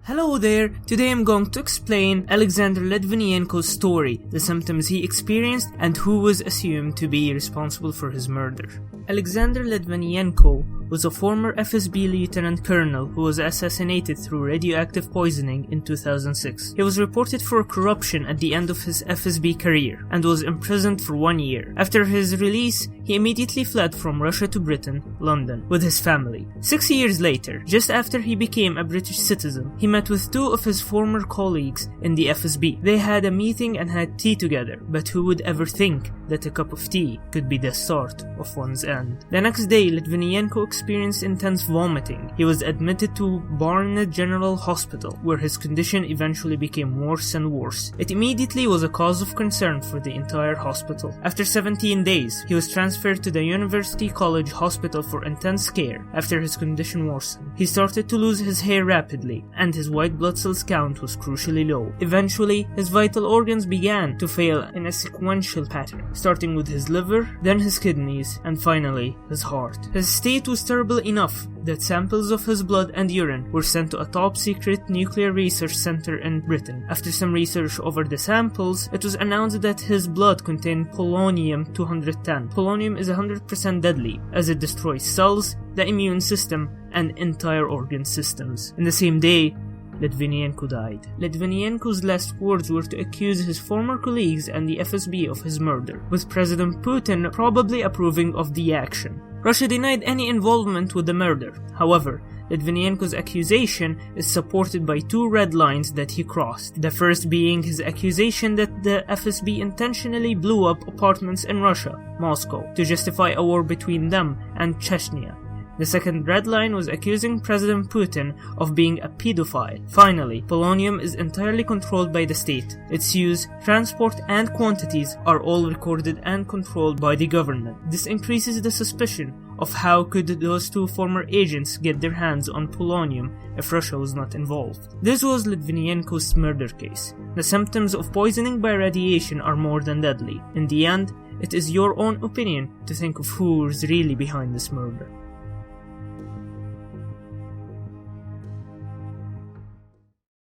Hello there, today I'm going to explain Alexander Litvinenko's story, the symptoms he experienced, and who was assumed to be responsible for his murder. Alexander Litvinenko was a former FSB lieutenant colonel who was assassinated through radioactive poisoning in 2006. He was reported for corruption at the end of his FSB career and was imprisoned for 1 year. After his release, he immediately fled from Russia to Britain, London, with his family. 6 years later, just after he became a British citizen, he met with two of his former colleagues in the FSB. They had a meeting and had tea together, but who would ever think that a cup of tea could be the start of one's end? The next day, Litvinenko experienced intense vomiting. He was admitted to Barnet General Hospital, where his condition eventually became worse and worse. It immediately was a cause of concern for the entire hospital. After 17 days, he was transferred to the University College Hospital for intense care. After his condition worsened, he started to lose his hair rapidly, and his white blood cells count was crucially low. Eventually, his vital organs began to fail in a sequential pattern, starting with his liver, then his kidneys, and finally his heart. His state was terrible enough that samples of his blood and urine were sent to a top-secret nuclear research center in Britain. After some research over the samples, it was announced that his blood contained Polonium-210. Polonium is 100% deadly, as it destroys cells, the immune system, and entire organ systems. In the same day, Litvinenko died. Litvinenko's last words were to accuse his former colleagues and the FSB of his murder, with President Putin probably approving of the action. Russia denied any involvement with the murder. However, Litvinenko's accusation is supported by two red lines that he crossed. The first being his accusation that the FSB intentionally blew up apartments in Russia, Moscow, to justify a war between them and Chechnya. The second red line was accusing President Putin of being a pedophile. Finally, polonium is entirely controlled by the state. Its use, transport, and quantities are all recorded and controlled by the government. This increases the suspicion of how could those two former agents get their hands on polonium if Russia was not involved. This was Litvinenko's murder case. The symptoms of poisoning by radiation are more than deadly. In the end, it is your own opinion to think of who is really behind this murder.